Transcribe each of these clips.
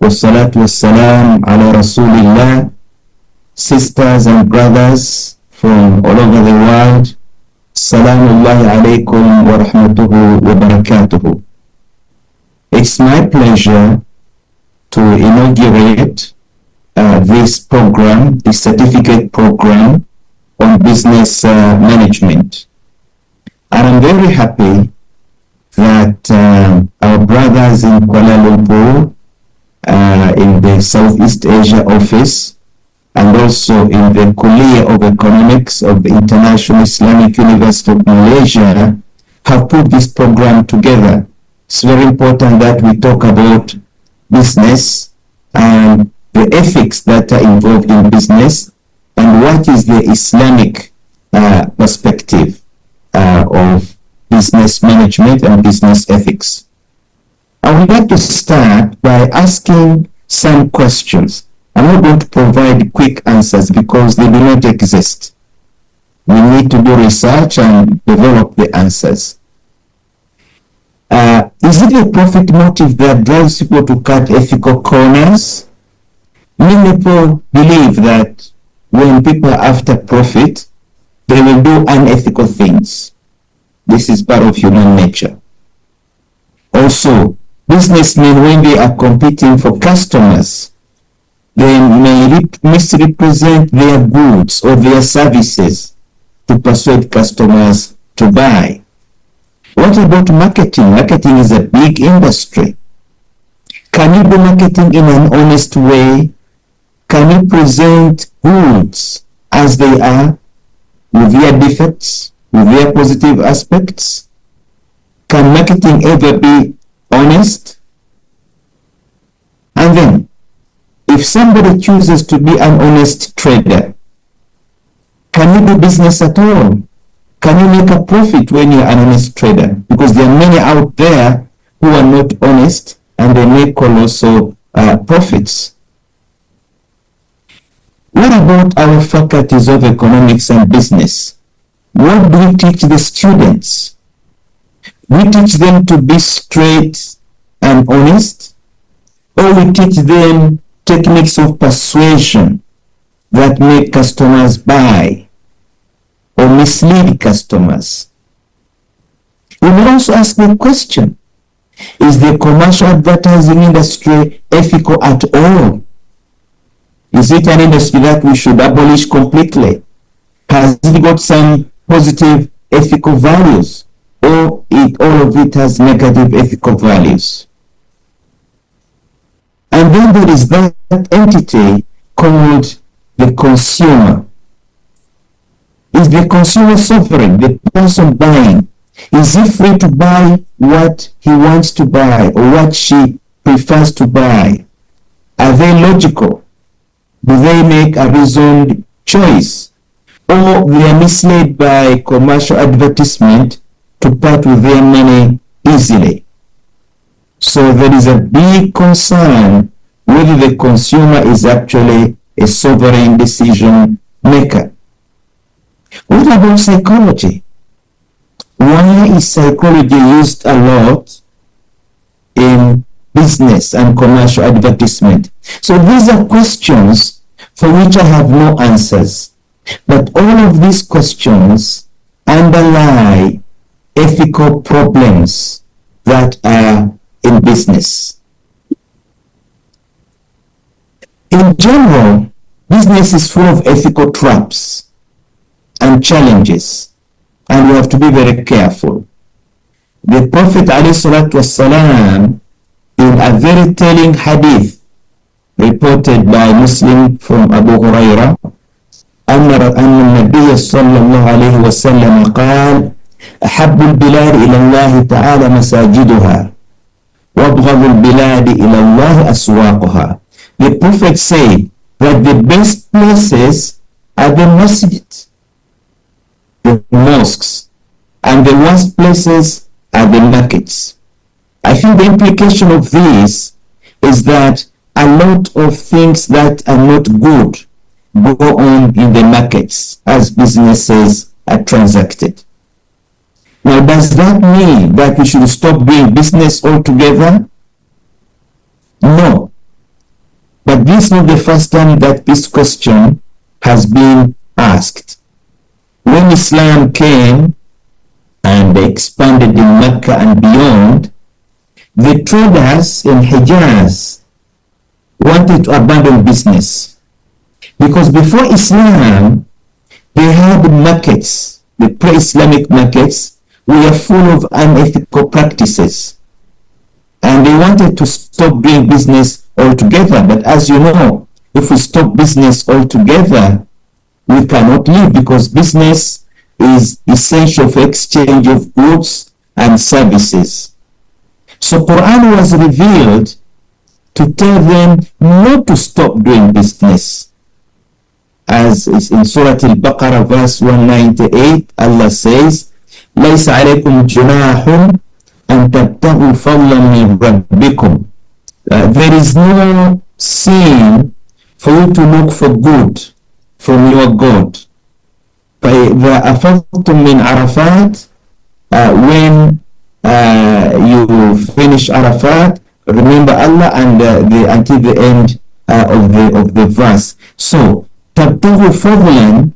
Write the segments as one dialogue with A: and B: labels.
A: والصلاة والسلام على رسول الله. Sisters and brothers from all over the world, Salamullahi alaykum wa rahmatuhu wa barakatuhu. It's my pleasure to inaugurate this program, the certificate program on business management. And I'm very happy that our brothers in Kuala Lumpur, in the Southeast Asia office, and also in the Kulliyyah of Economics of the International Islamic University of Malaysia, have put this program together. It's very important that we talk about business and the ethics that are involved in business, and what is the Islamic perspective of business management and business ethics. I would like to start by asking some questions. I'm not going to provide quick answers because they do not exist. We need to do research and develop the answers. Is it a profit motive that drives people to cut ethical corners? Many people believe that when people are after profit, they will do unethical things. This is part of human nature. Also, businessmen, when they are competing for customers, they may misrepresent their goods or their services to persuade customers to buy. What about marketing? Marketing is a big industry. Can you do marketing in an honest way? Can you present goods as they are, with their defects, with their positive aspects? Can marketing ever be honest? And then, if somebody chooses to be an honest trader, can you do business at all? Can you make a profit when you're an honest trader? Because there are many out there who are not honest and they make colossal profits. What about our faculties of economics and business? What do we teach the students? We teach them to be straight and honest, or we teach them techniques of persuasion that make customers buy or mislead customers? We may also ask the question, is the commercial advertising industry ethical at all? Is it an industry that we should abolish completely? Has it got some positive ethical values, or all of it has negative ethical values? And then there is that entity called the consumer. Is the consumer sovereign, the person buying? Is he free to buy what he wants to buy or what she prefers to buy? Are they logical? Do they make a reasoned choice? Or they are misled by commercial advertisement to part with their money easily? So there is a big concern whether the consumer is actually a sovereign decision maker. What about psychology? Why is psychology used a lot in business and commercial advertisement? So these are questions for which I have no answers. But all of these questions underlie ethical problems that are in business. In general, business is full of ethical traps and challenges, and we have to be very careful. The Prophet ﷺ, in a very telling hadith reported by Muslim from Abu Huraira, أن النبي صلى الله عليه وسلم قال أحب البلاد إلى الله تعالى مساجدها وأبغض البلاد إلى الله أسواقها. The Prophet said that the best places are the masjids, the mosques, and the worst places are the markets. I think the implication of this is that a lot of things that are not good go on in the markets as businesses are transacted. Now, does that mean that we should stop doing business altogether? No. But this is not the first time that this question has been asked. When Islam came and expanded in Mecca and beyond, the traders in Hijaz wanted to abandon business, because before Islam they had markets, the pre-Islamic markets were full of unethical practices, and they wanted to stop doing business altogether. But as you know, if we stop business altogether, we cannot live, because business is essential for exchange of goods and services. So Quran was revealed to tell them not to stop doing business. As is in Surah Al-Baqarah verse 198, Allah says, لَيْسَ عَلَيْكُمْ جُنَاحٌ أَن تَبْتَغُوا فَضْلًا مِنْ رَبِّكُمْ. There is no sin for you to look for good from your God. فَإِذَا أَفَضْتُم مِّنْ عَرَفَاتٍ, when you finish Arafat, remember Allah, and until the end of the verse. So تَبْتَغُوا فَضْلًا,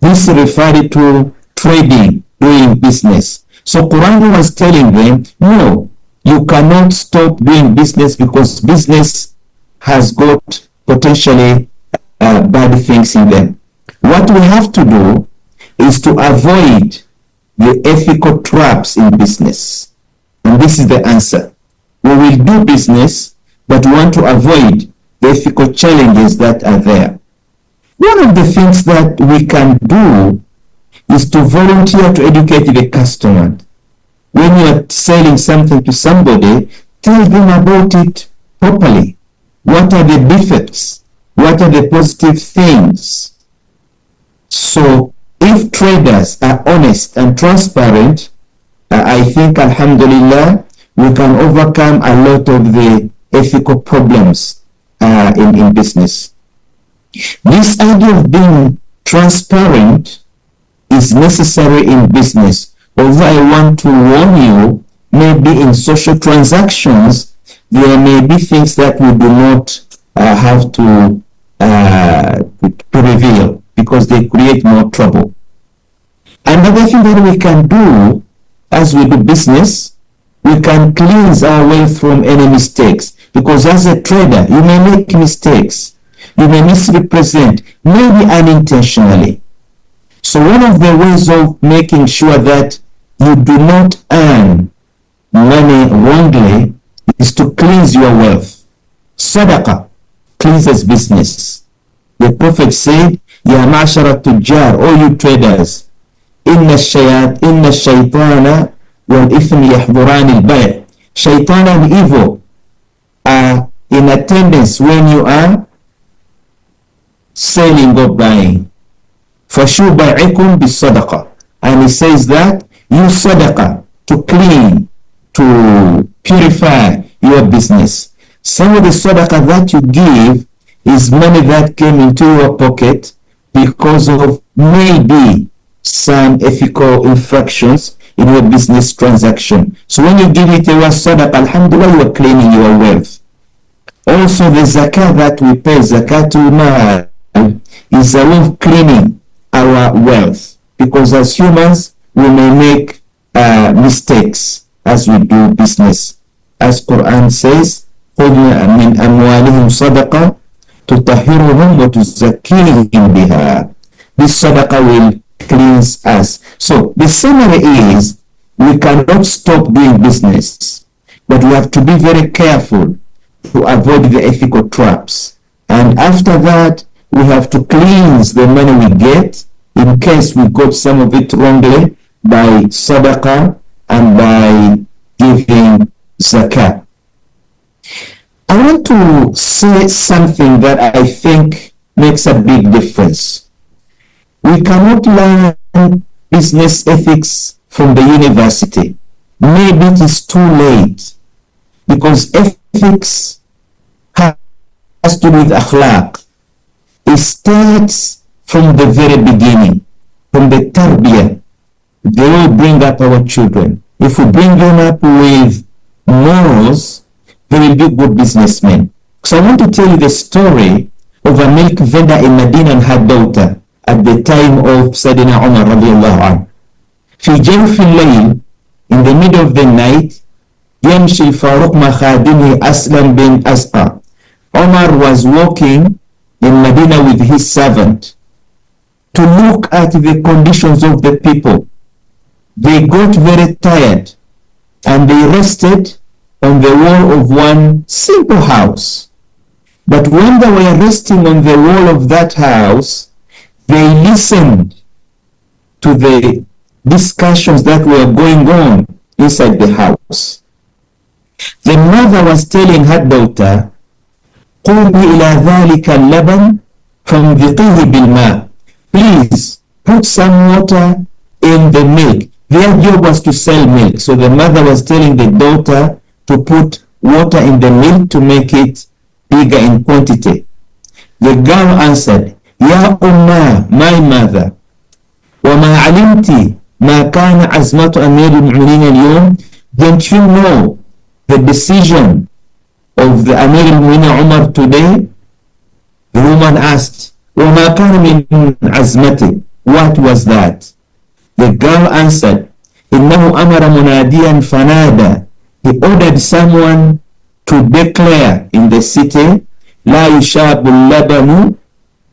A: this referred to trading, doing business. So Quran was telling them, no, you cannot stop doing business, because business has got potentially bad things in them. What we have to do is to avoid the ethical traps in business. And this is the answer. We will do business, but we want to avoid the ethical challenges that are there. One of the things that we can do is to volunteer to educate the customer. When you are selling something to somebody, tell them about it properly. What are the defects? What are the positive things? So if traders are honest and transparent, I think, alhamdulillah, we can overcome a lot of the ethical problems in business. This idea of being transparent is necessary in business. Although I want to warn you, maybe in social transactions, there may be things that we do not have to reveal, because they create more trouble. Another thing that we can do as we do business, we can cleanse our wealth from any mistakes, because as a trader, you may make mistakes, you may misrepresent, maybe unintentionally. So one of the ways of making sure that you do not earn money wrongly is to cleanse your wealth. Sadaqah cleanses business. The Prophet said, Ya ma'ashara tujjar, all you traders, inna shaytana wal ithmi yahdurani al-bay'. Shaitan and evil are in attendance when you are selling or buying. Fashu bai'ikum bis sadaqah. And he says that use sadaqah to clean, to purify your business. Some of the sadaqah that you give is money that came into your pocket because of maybe some ethical infractions in your business transaction. So when you give it a sadaqah, alhamdulillah, you are cleaning your wealth. Also the zakah that we pay, zakatul mal, is a way of cleaning our wealth, because as humans we may make mistakes as we do business. As Quran says, خُذْ مِنْ أَمْوَالِهِمْ صَدَقَةً تُطَهِّرُهُمْ وَتُزَكِّيهِمْ بِهَا. This sadaqah will cleanse us. So the summary is, we cannot stop doing business, but we have to be very careful to avoid the ethical traps. And after that, we have to cleanse the money we get in case we got some of it wrongly by sadaqah and by giving zakah. I want to say something that I think makes a big difference. We cannot learn business ethics from the university. Maybe it is too late, because ethics has to do with akhlaq. It starts from the very beginning, from the tarbiyah. They will bring up our children. If we bring them up with morals, they will be good businessmen. So I want to tell you the story of a milk vendor in Medina and her daughter at the time of Sayyidina Umar radiallahu anhu. في جوف الليل, in the middle of the night, يمشي الفاروق مع خادمه أسلم بن أسقى. Omar was walking in Medina with his servant to look at the conditions of the people. They got very tired and they rested on the wall of one simple house. But when they were resting on the wall of that house, they listened to the discussions that were going on inside the house. The mother was telling her daughter, قومي إلى ذلك اللبن فانضقيه بالماء. Please put some water in the milk. Their job was to sell milk. So the mother was telling the daughter to put water in the milk to make it bigger in quantity. The girl answered, يا أمّا, my mother, وما علمتِ ما كان عزمة أمير المؤمنين اليوم. Don't you know the decision of the Amir al-Mu'minin Umar today? The woman asked, وما كان من عزمته, what was that? The girl answered, إنه أمر مناديا فنادى. He ordered someone to declare in the city, لا يشاب اللبن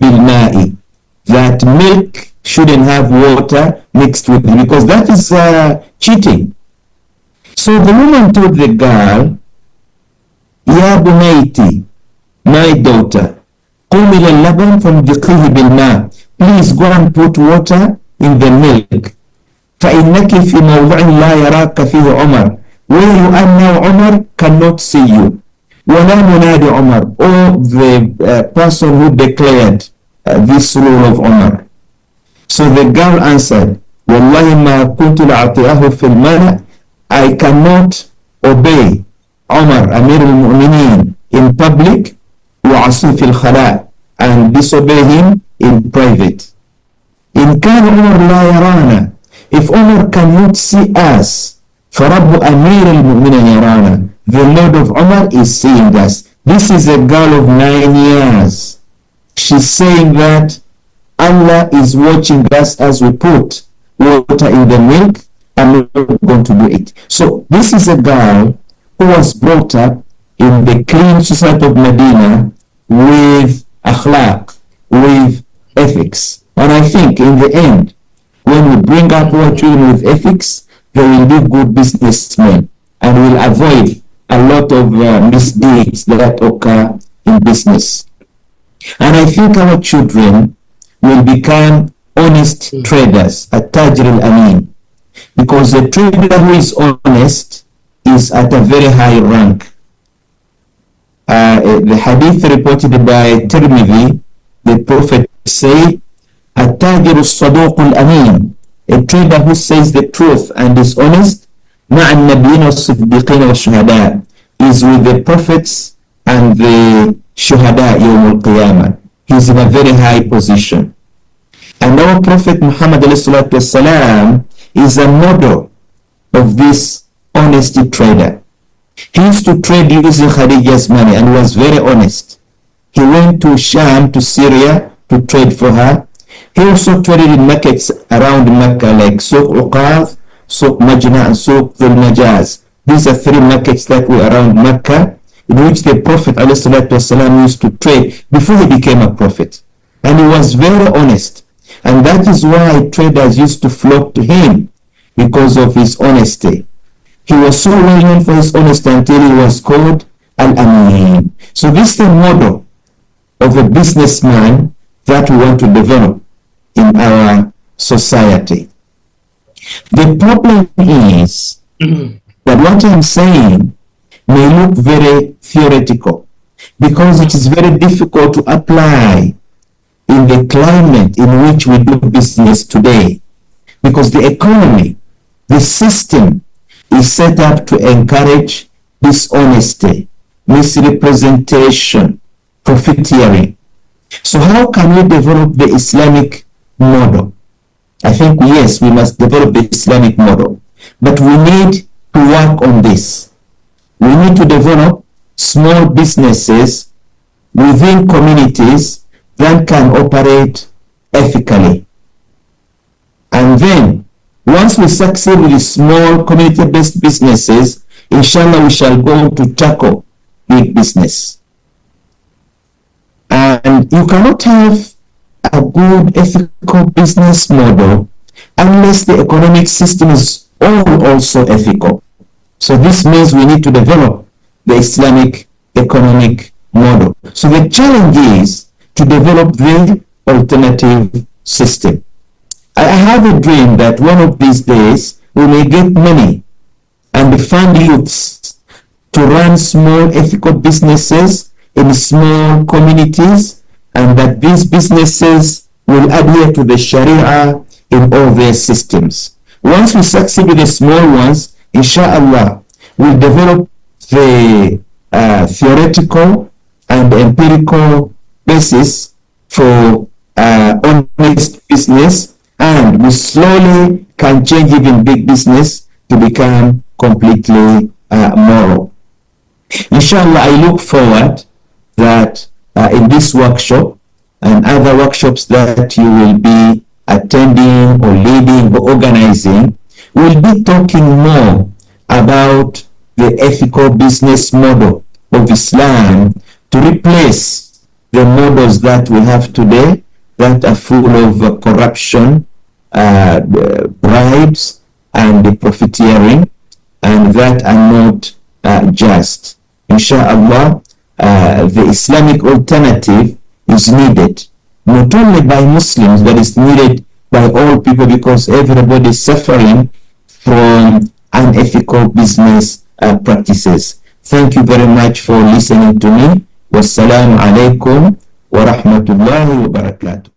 A: بالماء, that milk shouldn't have water mixed with it, because that is cheating. So the woman told the girl, يا بنيتي, my daughter, قومي للبن فانضقيه بالماء. Please go and put water in the milk. فإنك في موضع لا يراك فيه عمر. Where you are now, Umar cannot see you. ولا منادي عمر, or the person who declared this rule of Umar. So the girl answered, والله ما كنت لأعطيه في الملأ. I cannot obey Umar, Amir al-Mu'minin, in public, وعصي في الخلاء, and disobey him in private. إن كان عمر لا يرانا, if Umar cannot see us, فرب أمير المؤمنين يرانا, the Lord of Umar is seeing us. This is a girl of 9 years. She's saying that Allah is watching us as we put water in the milk, and we're not going to do it. So this is a girl who was brought up in the clean society of Medina with akhlaq, with ethics. And I think in the end, when we bring up our children with ethics, they will be good businessmen and will avoid a lot of misdeeds that occur in business. And I think our children will become honest traders, at Tajir al-Amin, because a trader who is honest is at a very high rank. The hadith reported by Tirmidhi, the Prophet said, التاجر الصدوق الأمين, a trader who says the truth and is honest, مع النبيين والصديقين والشهداء, is with the prophets and the shuhada يوم القيامة. He's in a very high position. And our Prophet Muhammad والسلام, is a model of this honesty trader. He used to trade using Khadija's money and was very honest. He went to Sham, to Syria, to trade for her. He also traded in markets around Mecca like Suq Uqaf, Suq Majna, and Suq Dhul Majaz. These are 3 markets that were around Mecca, in which the Prophet ﷺ used to trade before he became a prophet. And he was very honest. And that is why traders used to flock to him, because of his honesty. He was so well known for his honesty until he was called Al-Amin. So this is the model of a businessman that we want to develop in our society. The problem is that what I'm saying may look very theoretical, because it is very difficult to apply in the climate in which we do business today, because the economy, the system is set up to encourage dishonesty, misrepresentation, profiteering. So how can we develop the Islamic model? I think, yes, we must develop the Islamic model, but we need to work on this. We need to develop small businesses within communities that can operate ethically. And then, once we succeed with the small community-based businesses, inshallah, we shall go to tackle big business. And you cannot have a good ethical business model unless the economic system is also ethical. So this means we need to develop the Islamic economic model. So the challenge is to develop the alternative system. I have a dream that one of these days we may get money and fund youths to run small ethical businesses in small communities, and that these businesses will adhere to the Sharia in all their systems. Once we succeed with the small ones, inshallah, we'll develop the theoretical and empirical basis for honest business, and we slowly can change even big business to become completely moral. Inshallah, I look forward that in this workshop and other workshops that you will be attending or leading or organizing, we'll be talking more about the ethical business model of Islam to replace the models that we have today that are full of corruption, bribes, and profiteering, and that are not just. Inshallah, the Islamic alternative is needed not only by Muslims, but it's needed by all people, because everybody is suffering from unethical business practices. Thank you very much for listening to me. Wassalamu alaikum wa rahmatullahi wa barakatuh.